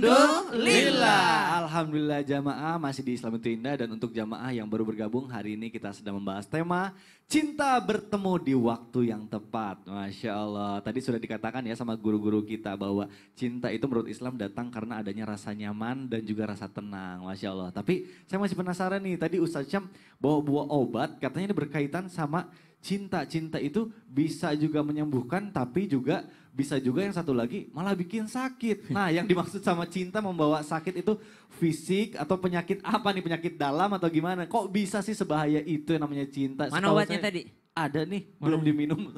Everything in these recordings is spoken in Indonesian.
Alhamdulillah. Alhamdulillah jamaah masih di Islam itu Indah dan untuk jamaah yang baru bergabung hari ini kita sedang membahas tema cinta bertemu di waktu yang tepat. Masya Allah. Tadi sudah dikatakan ya sama guru-guru kita bahwa cinta itu menurut Islam datang karena adanya rasa nyaman dan juga rasa tenang. Masya Allah. Tapi saya masih penasaran nih tadi Ustaz Syam bawa buah obat katanya ini berkaitan sama cinta. Cinta itu bisa juga menyembuhkan tapi juga bisa juga yang satu lagi malah bikin sakit. Nah yang dimaksud sama cinta membawa sakit itu fisik atau penyakit apa nih? Penyakit dalam atau gimana? Kok bisa sih sebahaya itu yang namanya cinta? Mana obatnya tadi? Ada nih, belum diminum.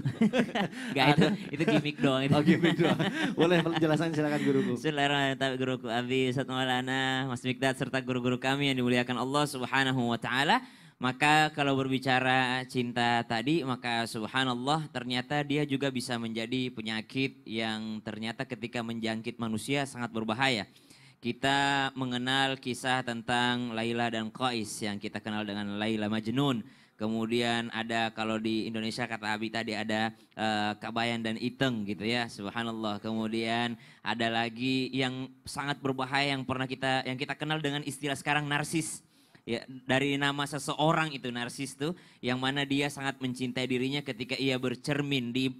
Enggak itu gimmick doang itu. Oh gimmick doang. Boleh penjelasan silakan guruku. Bismillahirrahmanirrahim guruku Abi, Ustaz Maulana, Mas Mikdad serta guru-guru kami yang dimuliakan Allah Subhanahu wa taala. Maka kalau berbicara cinta tadi, maka subhanallah ternyata dia juga bisa menjadi penyakit yang ternyata ketika menjangkit manusia sangat berbahaya. Kita mengenal kisah tentang Laila dan Qais yang kita kenal dengan Laila Majnun. Kemudian ada kalau di Indonesia kata Abi tadi ada Kabayan dan Iteng gitu ya, subhanallah. Kemudian ada lagi yang sangat berbahaya yang kita kenal dengan istilah sekarang narsis. Ya, dari nama seseorang itu narsis tuh yang mana dia sangat mencintai dirinya ketika ia bercermin di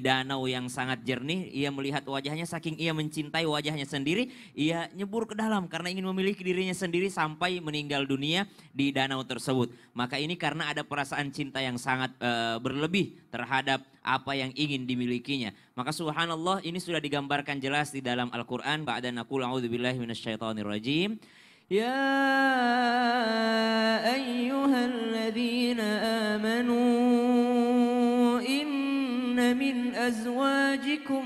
danau yang sangat jernih, ia melihat wajahnya saking ia mencintai wajahnya sendiri, ia nyebur ke dalam karena ingin memiliki dirinya sendiri sampai meninggal dunia di danau tersebut. Maka ini karena ada perasaan cinta yang sangat berlebih terhadap apa yang ingin dimilikinya. Maka subhanallah ini sudah digambarkan jelas di dalam Al-Qur'an. Ba'da naqul a'udzubillahi minasyaitonirrajim. يا أيها الذين آمنوا إن من أزواجكم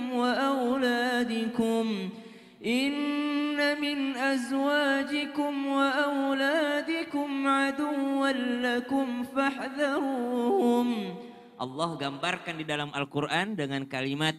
وأولادكم عدوا لكم فاحذروهم. Allah gambarkan di dalam Al-Quran dengan kalimat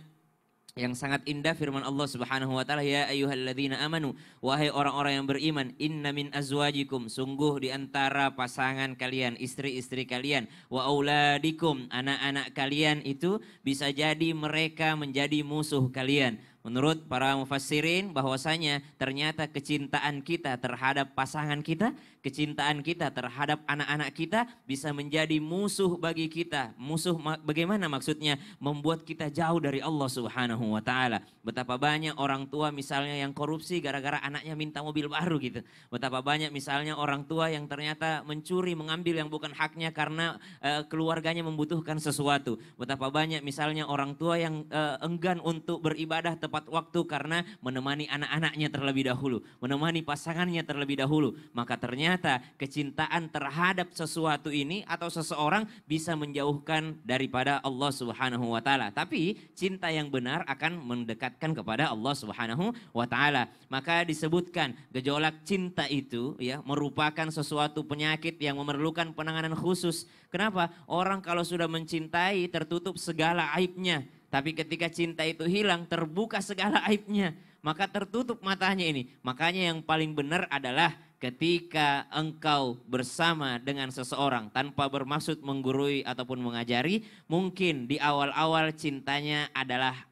yang sangat indah firman Allah Subhanahu wa taala, ya ayyuhalladzina amanu, wahai orang-orang yang beriman, inna min azwajikum, sungguh di antara pasangan kalian, istri-istri kalian, wa auladikum, anak-anak kalian itu bisa jadi mereka menjadi musuh kalian. Menurut para mufassirin bahwasanya ternyata kecintaan kita terhadap pasangan kita, kecintaan kita terhadap anak-anak kita bisa menjadi musuh bagi kita. Musuh bagaimana maksudnya? Membuat kita jauh dari Allah Subhanahu wa taala. Betapa banyak orang tua misalnya yang korupsi gara-gara anaknya minta mobil baru gitu. Betapa banyak misalnya orang tua yang ternyata mencuri, mengambil yang bukan haknya karena keluarganya membutuhkan sesuatu. Betapa banyak misalnya orang tua yang enggan untuk beribadah tepat waktu karena menemani anak-anaknya terlebih dahulu, menemani pasangannya terlebih dahulu. Maka ternyata kecintaan terhadap sesuatu ini atau seseorang bisa menjauhkan daripada Allah Subhanahu wa taala. Tapi cinta yang benar akan mendekatkan kepada Allah Subhanahu wa taala. Maka disebutkan gejolak cinta itu ya merupakan sesuatu penyakit yang memerlukan penanganan khusus. Kenapa? Orang kalau sudah mencintai tertutup segala aibnya. Tapi ketika cinta itu hilang, terbuka segala aibnya. Maka tertutup matanya ini. Makanya yang paling benar adalah ketika engkau bersama dengan seseorang tanpa bermaksud menggurui ataupun mengajari. Mungkin di awal-awal cintanya adalah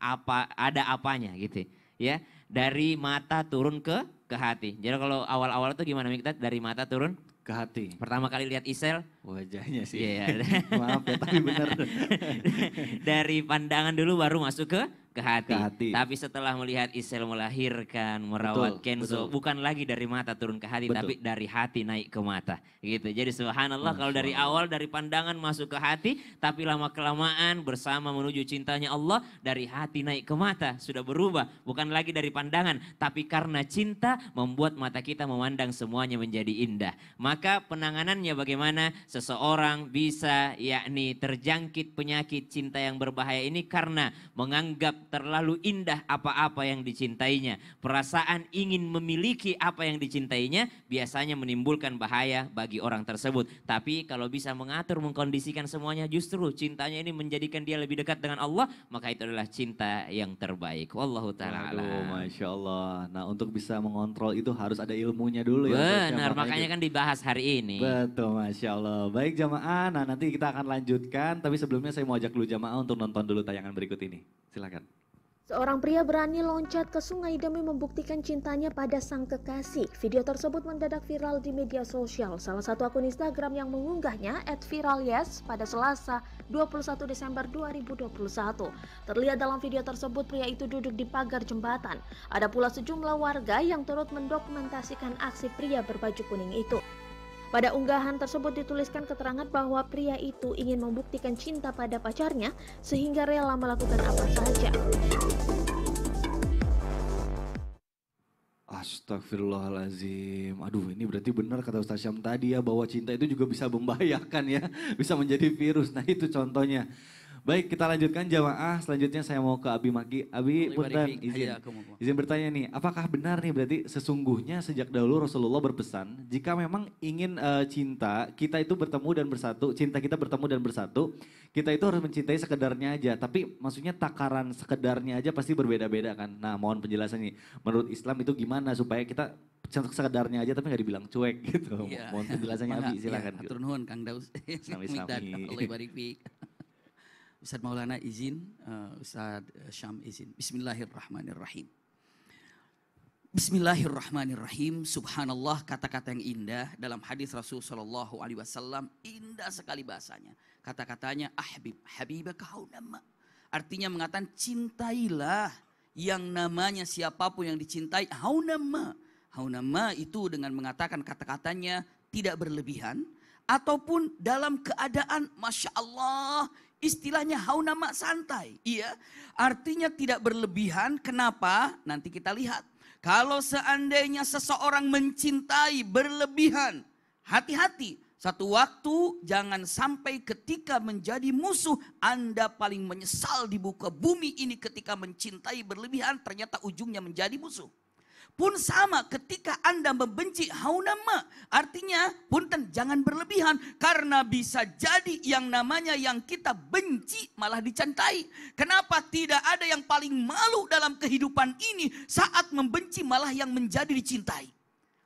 ada apanya gitu ya. Dari mata turun ke hati. Jadi kalau awal-awal itu gimana Mikdad? Dari mata turun ke hati. Pertama kali lihat Isel. Wajahnya sih. Iya. Maaf ya tapi benar. Dari pandangan dulu baru masuk ke hati. Ke hati. Tapi setelah melihat Isel melahirkan, merawat Kenzo, bukan lagi dari mata turun ke hati, tapi dari hati naik ke mata. Gitu. Jadi subhanallah kalau dari awal dari pandangan masuk ke hati, tapi lama-kelamaan bersama menuju cintanya Allah, dari hati naik ke mata sudah berubah. Bukan lagi dari pandangan, tapi karena cinta membuat mata kita memandang semuanya menjadi indah. Maka penanganannya bagaimana? Seseorang bisa yakni terjangkit penyakit cinta yang berbahaya ini karena menganggap terlalu indah apa-apa yang dicintainya. Perasaan ingin memiliki apa yang dicintainya biasanya menimbulkan bahaya bagi orang tersebut. Tapi kalau bisa mengatur, mengkondisikan semuanya, justru cintanya ini menjadikan dia lebih dekat dengan Allah, maka itu adalah cinta yang terbaik. Wallahu ta'ala alam. Masya Allah. Nah untuk bisa mengontrol itu harus ada ilmunya dulu ya. Benar, makanya kan dibahas hari ini. Betul, Masya Allah. Baik jamaah, nah nanti kita akan lanjutkan. Tapi sebelumnya saya mau ajak dulu jamaah untuk nonton dulu tayangan berikut ini. Silakan. Seorang pria berani loncat ke sungai demi membuktikan cintanya pada sang kekasih. Video tersebut mendadak viral di media sosial. Salah satu akun Instagram yang mengunggahnya @viralyes pada Selasa 21 Desember 2021. Terlihat dalam video tersebut pria itu duduk di pagar jembatan. Ada pula sejumlah warga yang turut mendokumentasikan aksi pria berbaju kuning itu. Pada unggahan tersebut dituliskan keterangan bahwa pria itu ingin membuktikan cinta pada pacarnya sehingga rela melakukan apa saja. Astagfirullahaladzim. Aduh, ini berarti benar kata Ustaz Syam tadi ya, bahwa cinta itu juga bisa membahayakan ya. Bisa menjadi virus. Nah itu contohnya. Baik, kita lanjutkan jamaah. Selanjutnya saya mau ke Abi Maki. Abi, punten izin bertanya nih. Apakah benar nih berarti sesungguhnya sejak dahulu Rasulullah berpesan, jika memang ingin cinta, kita itu bertemu dan bersatu, cinta kita bertemu dan bersatu, kita itu harus mencintai sekedarnya aja. Tapi maksudnya takaran sekedarnya aja pasti berbeda-beda kan. Nah mohon penjelasannya. Menurut Islam itu gimana supaya kita sekedarnya aja tapi nggak dibilang cuek gitu. Ya. Mohon penjelasannya Abi, silakan. Ya, atur nuhun Kang Daus. Sami-sami. Allah barik fiik. Ustaz Maulana izin, Ustaz Syam izin. Bismillahirrahmanirrahim. Bismillahirrahmanirrahim. Subhanallah, kata-kata yang indah dalam hadis Rasul sallallahu alaihi wasallam, indah sekali bahasanya. Kata-katanya ahbib habibaka haunama. Artinya mengatakan cintailah yang namanya siapapun yang dicintai haunama. Haunama itu dengan mengatakan kata-katanya tidak berlebihan ataupun dalam keadaan Masya Allah, istilahnya haunama santai. Iya, artinya tidak berlebihan. Kenapa? Nanti kita lihat. Kalau seandainya seseorang mencintai berlebihan, hati-hati. Satu waktu jangan sampai ketika menjadi musuh, Anda paling menyesal di muka bumi ini ketika mencintai berlebihan, ternyata ujungnya menjadi musuh. Pun sama ketika Anda membenci haunama, artinya punten jangan berlebihan karena bisa jadi yang namanya yang kita benci malah dicintai. Kenapa tidak ada yang paling malu dalam kehidupan ini saat membenci malah yang menjadi dicintai?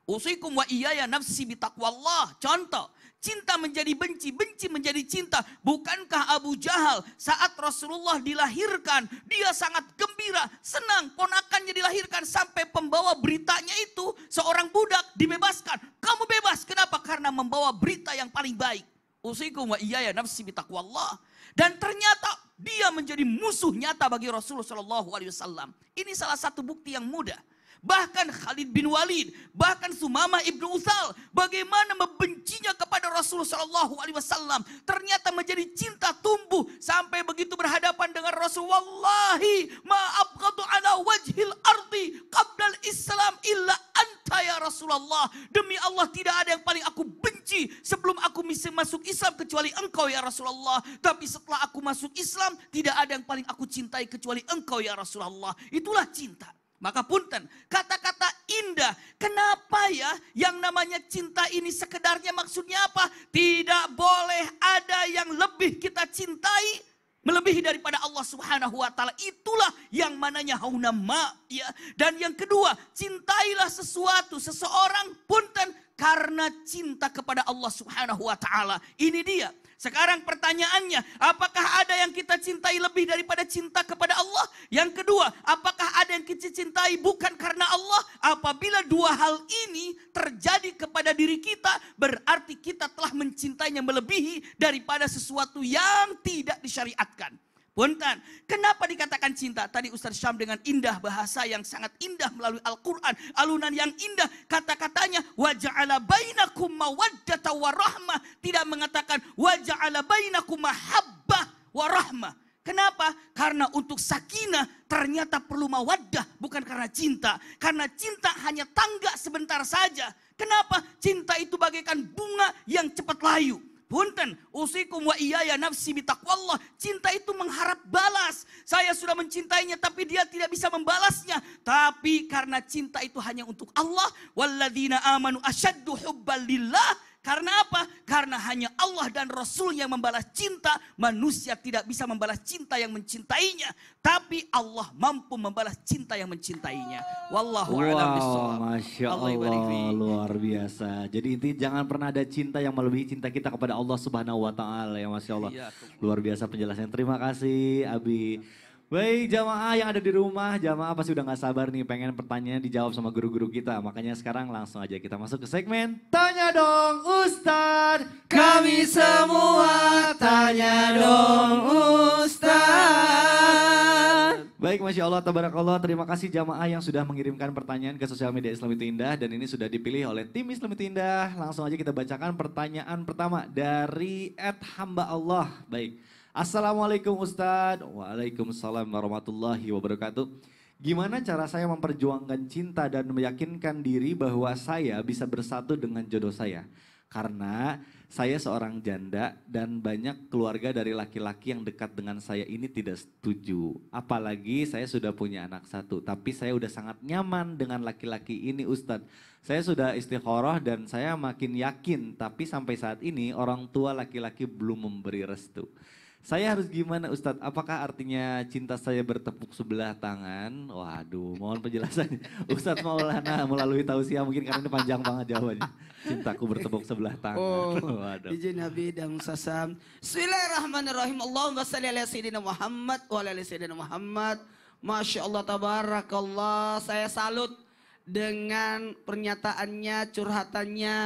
Usikum wa iyaya nafsi bitaqwallah. Contoh, cinta menjadi benci, benci menjadi cinta. Bukankah Abu Jahal saat Rasulullah dilahirkan, dia sangat gembira, senang ponakannya dilahirkan sampai pembawa beritanya itu seorang budak dibebaskan. Kamu bebas, kenapa? Karena membawa berita yang paling baik. Usikum wa iyaya nafsi bitaqwallah. Dan ternyata dia menjadi musuh nyata bagi Rasulullah SAW. Ini salah satu bukti yang mudah. Bahkan Khalid bin Walid, bahkan Sumamah ibnu Utsal, bagaimana membencinya kepada Rasulullah SAW, ternyata menjadi cinta tumbuh sampai begitu berhadapan dengan Rasulullah. Wallahi ma abghadu ala wajhil ardi qabla Islam illa anta ya Rasulullah. Demi Allah tidak ada yang paling aku benci sebelum aku masuk Islam kecuali engkau ya Rasulullah. Tapi setelah aku masuk Islam tidak ada yang paling aku cintai kecuali engkau ya Rasulullah. Itulah cinta. Maka punten, kata-kata indah. Kenapa ya yang namanya cinta ini sekedarnya maksudnya apa? Tidak boleh ada yang lebih kita cintai melebihi daripada Allah Subhanahu wa taala. Itulah yang mananya haunama ya. Dan yang kedua, cintailah sesuatu, seseorang punten karena cinta kepada Allah Subhanahu wa taala. Ini dia. Sekarang pertanyaannya, apakah ada yang kita cintai lebih daripada cinta kepada Allah? Yang kedua, apakah ada yang kita cintai bukan karena Allah? Apabila dua hal ini terjadi kepada diri kita, berarti kita telah mencintainya melebihi daripada sesuatu yang tidak disyariatkan. Punten, kenapa dikatakan cinta? Tadi Ustaz Syam dengan indah bahasa yang sangat indah melalui Al-Quran. Alunan yang indah, kata-katanya waja'ala bainakum mawaddata warahmah. Tidak mengatakan waja'ala bainakum mahabbah warahmah. Kenapa? Karena untuk sakinah ternyata perlu mawaddah, bukan karena cinta. Karena cinta hanya tangga sebentar saja. Kenapa? Cinta itu bagaikan bunga yang cepat layu. Punten, usikum wa iyaya nafsi bitaqwallah. Cinta itu mengharap balas. Saya sudah mencintainya tapi dia tidak bisa membalasnya. Tapi karena cinta itu hanya untuk Allah. Walladzina amanu asyaddu hubban lillah. Karena apa? Karena hanya Allah dan Rasul yang membalas cinta. Manusia tidak bisa membalas cinta yang mencintainya. Tapi Allah mampu membalas cinta yang mencintainya. Wallahu a'lam bishawab. Masya Allah, luar biasa. Jadi intinya jangan pernah ada cinta yang melebihi cinta kita kepada Allah Subhanahu wa taala ya, Masya Allah. Luar biasa penjelasan. Terima kasih Abi. Baik jamaah yang ada di rumah, jamaah pasti udah gak sabar nih pengen pertanyaan dijawab sama guru-guru kita. Makanya sekarang langsung aja kita masuk ke segmen Tanya Dong Ustadz. Kami semua tanya dong Ustadz. Baik, Masya Allah, Tabarakallah. Terima kasih jamaah yang sudah mengirimkan pertanyaan ke sosial media Islam Itu Indah. Dan ini sudah dipilih oleh tim Islam Itu Indah. Langsung aja kita bacakan pertanyaan pertama dari @hamba_Allah. Baik. Assalamualaikum Ustadz. Waalaikumsalam warahmatullahi wabarakatuh. Gimana cara saya memperjuangkan cinta dan meyakinkan diri bahwa saya bisa bersatu dengan jodoh saya? Karena saya seorang janda dan banyak keluarga dari laki-laki yang dekat dengan saya ini tidak setuju. Apalagi saya sudah punya anak satu, tapi saya udah sangat nyaman dengan laki-laki ini Ustadz. Saya sudah istikharah dan saya makin yakin, tapi sampai saat ini orang tua laki-laki belum memberi restu. Saya harus gimana Ustadz? Apakah artinya cinta saya bertepuk sebelah tangan? Waduh, mohon penjelasannya. Ustadz Maulana melalui tausiah mungkin karena ini panjang banget jawabannya. Cintaku bertepuk sebelah tangan. Waduh. Izin Nabi dan Sasam. Bismillahirrahmanirrahim. Allahumma salli ala Sayyidina Muhammad wa ala Sayyidina Muhammad. Masya Allah, tabarakallah. Saya salut dengan pernyataannya, curhatannya.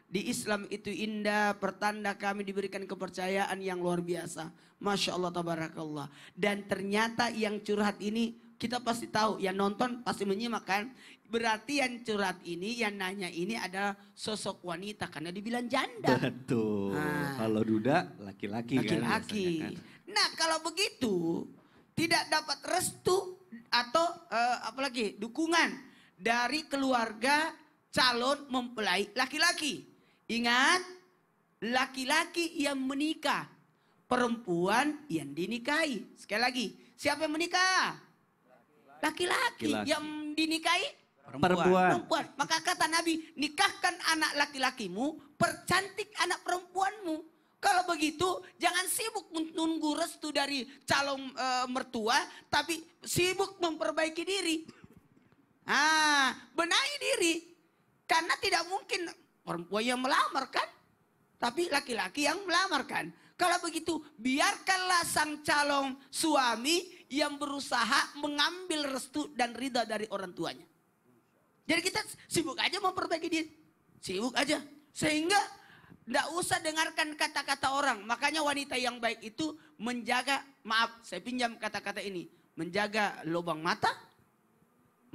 Di Islam Itu Indah, pertanda kami diberikan kepercayaan yang luar biasa. Masya Allah, tabarakallah. Dan ternyata yang curhat ini kita pasti tahu, yang nonton pasti menyimak kan. Berarti yang curhat ini, yang nanya ini adalah sosok wanita karena dibilang janda. Betul. Kalau duda laki-laki kan. Laki-laki. Kan? Nah kalau begitu tidak dapat restu atau apalagi dukungan dari keluarga calon mempelai laki-laki. Ingat, laki-laki yang menikah, perempuan yang dinikahi. Sekali lagi, siapa yang menikah? Laki-laki. Yang dinikahi? Perempuan. Maka kata Nabi, nikahkan anak laki-lakimu, percantik anak perempuanmu. Kalau begitu, jangan sibuk menunggu restu dari calon mertua, tapi sibuk memperbaiki diri. Benahi diri. Karena tidak mungkin perempuan yang melamar kan, tapi laki-laki yang melamar kan. Kalau begitu, biarkanlah sang calon suami yang berusaha mengambil restu dan ridha dari orang tuanya. Jadi kita sibuk aja memperbaiki diri. Sibuk aja. Sehingga tidak usah dengarkan kata-kata orang. Makanya wanita yang baik itu menjaga, maaf saya pinjam kata-kata ini. Menjaga lubang mata,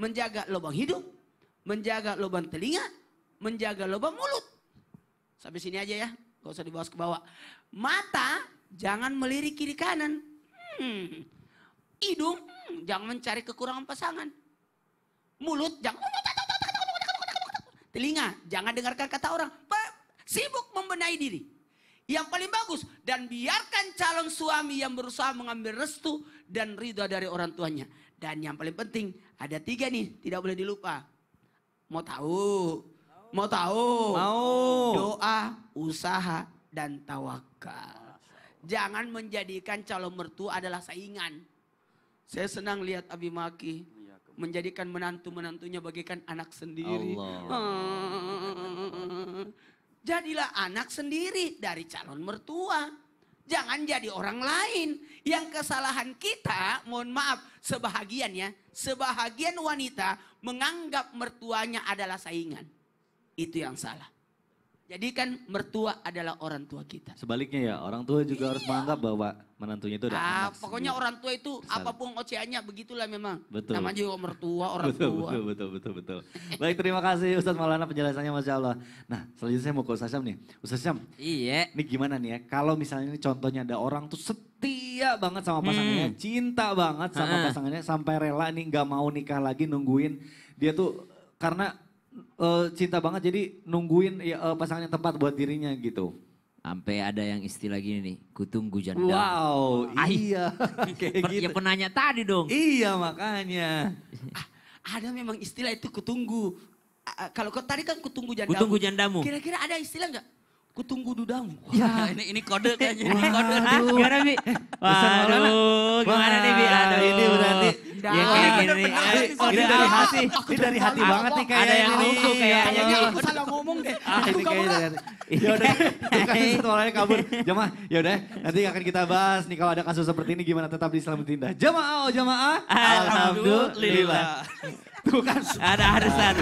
menjaga lubang hidung, menjaga lubang telinga, menjaga lubang mulut. Sampai sini aja ya, gak usah dibawa ke bawah. Mata jangan melirik kiri kanan. Hidung jangan mencari kekurangan pasangan. Mulut jangan. Telinga jangan dengarkan kata orang. Sibuk membenahi diri. Yang paling bagus. Dan biarkan calon suami yang berusaha mengambil restu dan ridha dari orang tuanya. Dan yang paling penting ada 3 nih, tidak boleh dilupa. Mau tahu? Mau tahu? Mau. Doa, usaha, dan tawakal. Jangan menjadikan calon mertua adalah saingan. Saya senang lihat Abi Maki menjadikan menantu-menantunya bagaikan anak sendiri. Jadilah anak sendiri dari calon mertua. Jangan jadi orang lain. Yang kesalahan kita, mohon maaf, sebahagian wanita menganggap mertuanya adalah saingan. Itu yang salah. Jadikan mertua adalah orang tua kita. Sebaliknya ya, orang tua juga harus menganggap bahwa menantunya itu adalah anak pokoknya sendiri. orang tua itu apapun oceannya begitulah memang. Betul. Namanya juga mertua, orang tua. Betul. Baik, terima kasih Ustadz Maulana penjelasannya Masya Allah. Nah selanjutnya saya mau ke Ustadz Syam nih. Ustadz Syam, Iya. ini gimana nih ya, kalau misalnya ini contohnya ada orang tuh setia banget sama pasangannya, cinta banget sama pasangannya, sampai rela nih gak mau nikah lagi nungguin. Dia tuh karena cinta banget jadi nungguin pasangan yang tepat buat dirinya gitu. Sampai ada yang istilah gini nih, kutunggu janda. Wow, iya kayak gitu. Ya penanya tadi dong. Iya makanya. Ada memang istilah itu kutunggu. Kalau tadi kan kutunggu jandamu. Kutunggu jandamu. Kira-kira ada istilah nggak? Kutunggu dudamu. Ya. ini kode kayaknya. Ini kode. Gimana Bi? Waduh, gimana nih Bi? Aduh. Ini berarti Indah. Ya, kayak gini. Ini dari hati, ini dari hati banget nih kayaknya. Ada yang ini. nunggu kayaknya. Aku salah ngomong deh. Ini kayaknya dari ya udah, kasih satu orangnya kabur. Jamaah, ya udah, nanti akan kita bahas nih kalau ada kasus seperti ini gimana tetap di Selamatin Indah. Jamaah, oh jamaah. Alhamdulillah. Tuh kan. Ada arisan.